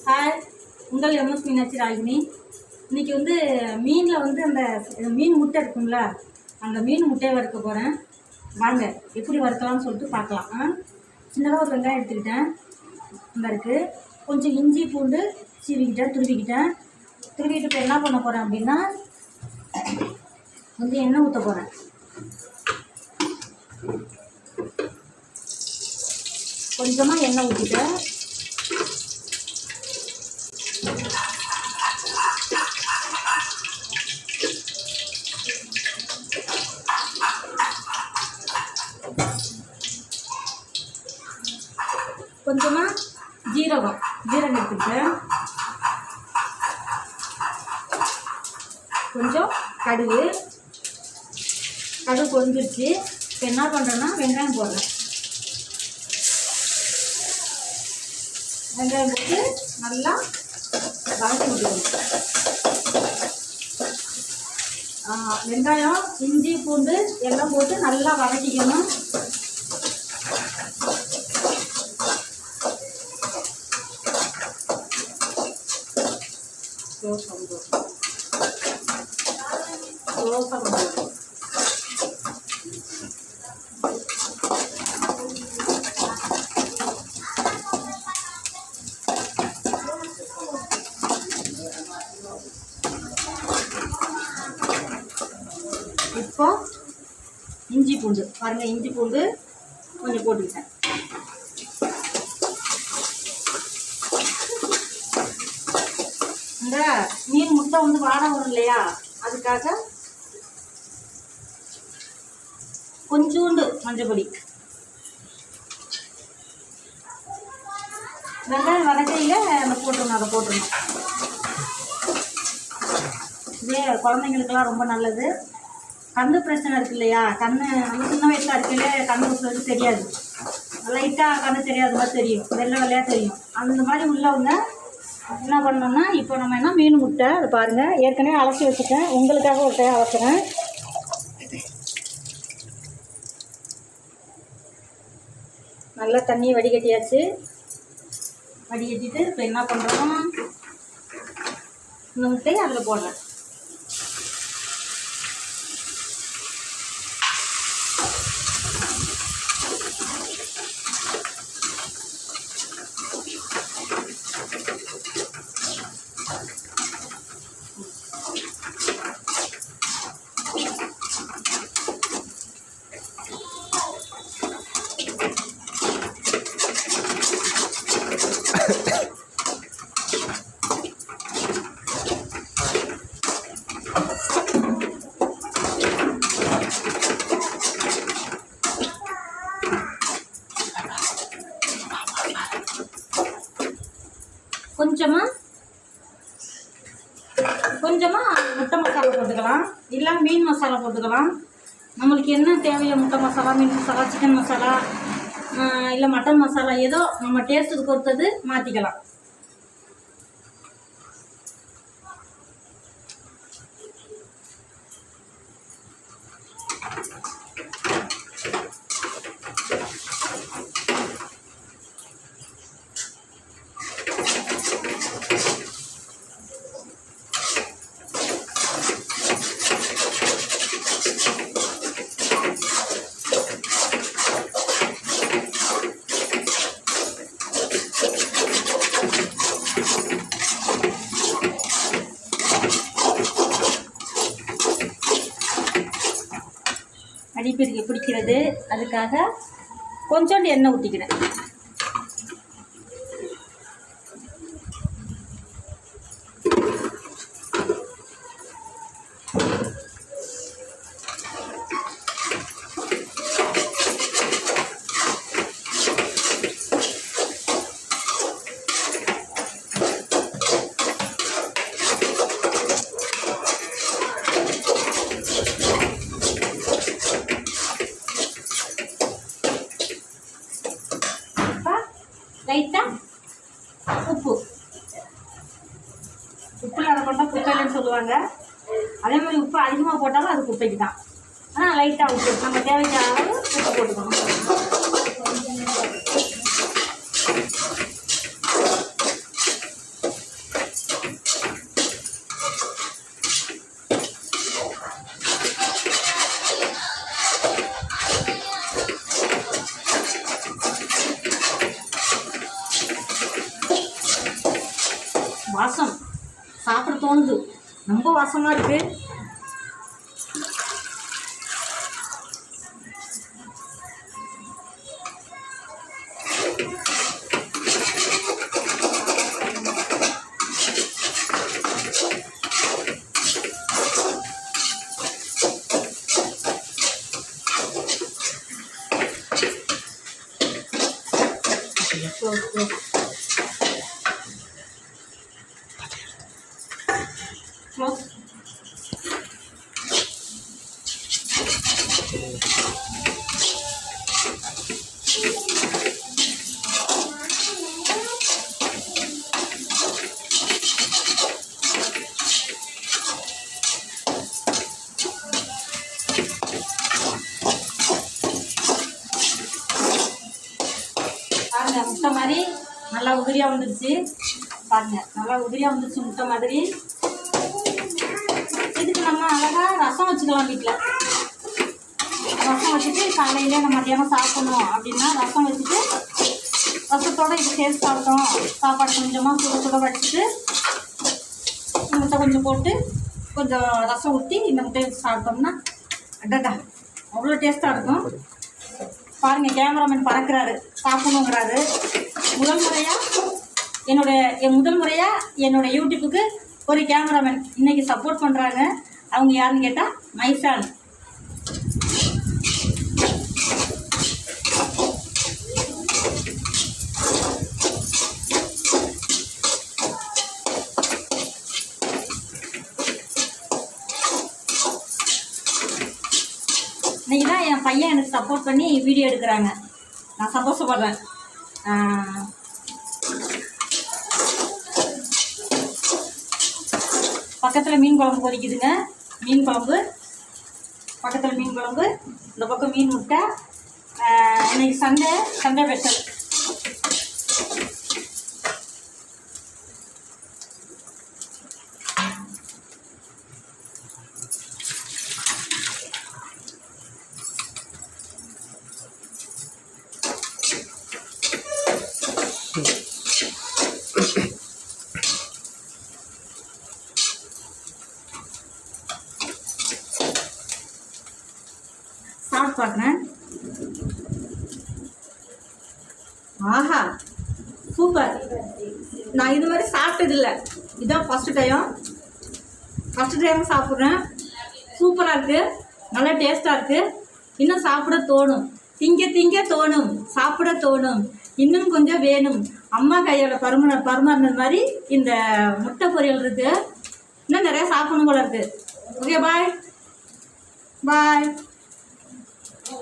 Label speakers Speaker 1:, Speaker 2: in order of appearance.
Speaker 1: Hi, உங்கள் MS Meenakshi Ragini. இன்றைக்கி வந்து மீனில் வந்து அந்த மீன் முட்டை இருக்குங்களா, அந்த மீன் முட்டையை வறுக்க போகிறேன். வாங்க எப்படி வறுக்கலாம்னு சொல்லிட்டு பார்க்கலாம். சின்னதாக ஒரு வெங்காயம் எடுத்துக்கிட்டேன், இந்த இருக்குது. கொஞ்சம் இஞ்சி பூண்டு துருவிக்கிட்டு இப்போ என்ன பண்ண போகிறேன் அப்படின்னா, கொஞ்சம் எண்ணெய் ஊற்ற போகிறேன். கொஞ்சமாக எண்ணெய் ஊற்றிட்டேன். கொஞ்சமாக ஜீரகம் எடுத்துக்கிட்டேன். கொஞ்சம் கடுகு பொரிஞ்சிருச்சு. இப்போ என்ன பண்ணுறேன்னா வெங்காயம் போடுறேன். வெங்காயம் போட்டு நல்லா வதக்கி விட்டுக்கணும். வெங்காயம் இஞ்சி பூண்டு எல்லாம் போட்டு நல்லா வதக்கிக்கணும். இப்போ இஞ்சி பூண்டு பாருங்கள், இஞ்சி பூண்டு கொஞ்சம் போட்டுக்கிட்டேன். இந்த மீன் முட்டை வந்து வாடை வரும் இல்லையா, அதுக்காக கொஞ்சோண்டு மஞ்சப்பொடி. வெங்காயம் வதக்கையில் அதை போட்டுருணும். இதே குழந்தைங்களுக்கெல்லாம் ரொம்ப நல்லது. கண்ணு பிரச்சனை இருக்கு இல்லையா, நம்ம சின்ன வயசில் இருக்கையில கண்ணு ஊற்றுறது தெரியாது, லைட்டாக கண்ணு தெரியாத மாதிரி தெரியும், வெள்ளையாக தெரியும். அந்த மாதிரி உள்ளவங்க என்ன பண்ணோம்னா, இப்போ நம்ம என்ன மீன் முட்டை அது பாருங்கள், ஏற்கனவே அலசி வச்சுட்டேன். உங்களுக்காக ஒரு டைம் அலசுறேன். நல்லா தண்ணியை வடிகட்டியாச்சு. வடிகட்டிட்டு இப்போ என்ன பண்ணுறோம், இந்த முட்டையை அதில் போடுறேன். கொஞ்சமாக முட்டை மசாலா போட்டுக்கலாம், இல்லை மீன் மசாலா போட்டுக்கலாம். நம்மளுக்கு என்ன தேவையோ, முட்டை மசாலா, மீன் மசாலா, சிக்கன் மசாலா, இல்லை மட்டன் மசாலா, ஏதோ நம்ம டேஸ்ட்டுக்கு பொறுத்தது மாற்றிக்கலாம். அடிப்பிற்கு பிடிக்கிறது, அதுக்காக கொஞ்சோண்டு எண்ணெய் ஊற்றிக்கிறேன். லைட்டாக உப்பு இல்லாத போட்டால் குப்பைன்னு சொல்லுவாங்க. அதே மாதிரி உப்பு அதிகமாக போட்டாலும் அது குப்பைக்கு தான். ஆனால் லைட்டாக உப்பு நம்ம தேவையான அளவு உப்பு போட்டுக்கணும். வாசம் சாப்பிட தோணுது, ரொம்ப வாசமாக இருக்குது. Close. பாருங்க முட்டை மாதிரி நல்லா உதிரியாக வந்துடுச்சு. பாருங்க நல்லா உதிரியாக வந்துடுச்சு முட்டை மாதிரி. இதுக்கு நம்ம அழகாக ரசம் வச்சுக்கலாம். வீட்டில் ரசம் வச்சுட்டு காலையிலே நம்ம மத்தியானம் சாப்பிடணும் அப்படின்னா ரசம் வச்சுட்டு ரசத்தோடு இது சேர்த்து சாப்பிட்டோம். சாப்பாடு கொஞ்சமாக சுட சுட வச்சுட்டு முட்டை கொஞ்சம் போட்டு கொஞ்சம் ரசம் ஊற்றி இந்த முட்டையை வச்சு சாப்பிட்டோம்னா அடடா அவ்வளோ டேஸ்ட்டாக இருக்கும். பாருங்கள் கேமராமேன் பறக்கிறாரு, சாப்பிடணுங்கிறாரு. முதல் முறையாக என்னோட யூடியூப்புக்கு ஒரு கேமராமேன் இன்றைக்கி சப்போர்ட் பண்ணுறாங்க. அவங்க யாருன்னு கேட்டால் மைசான். இன்றைக்கி தான் என் பையன் எனக்கு சப்போர்ட் பண்ணி வீடியோ எடுக்கிறாங்க. நான் சந்தோஷப்படுறேன். பக்கத்தில் மீன் குழம்பு கொதிக்குதுங்க. மீன் குழம்பு பக்கத்தில் மீன் குழம்பு, இந்த பக்கம் மீன் முட்டை. இன்றைக்கி சண்டே ஸ்பெஷல். சாப்பிட்டு பார்க்குறேன். ஆஹா சூப்பர். நான் இது மாதிரி சாப்பிட்டதில்லை, இதுதான் ஃபஸ்ட்டு டைம் சாப்பிட்றேன். சூப்பராக இருக்குது, நல்லா டேஸ்ட்டாக இருக்குது. இன்னும் சாப்பிட தோணும், திங்க தோணும், சாப்பிட தோணும். இன்னும் கொஞ்சம் வேணும். அம்மா கையோட பருமாறினது மாதிரி இந்த முட்டை பொரியல் இருக்குது. இன்னும் நிறையா சாப்பிடணும் போல இருக்குது. Okay bye.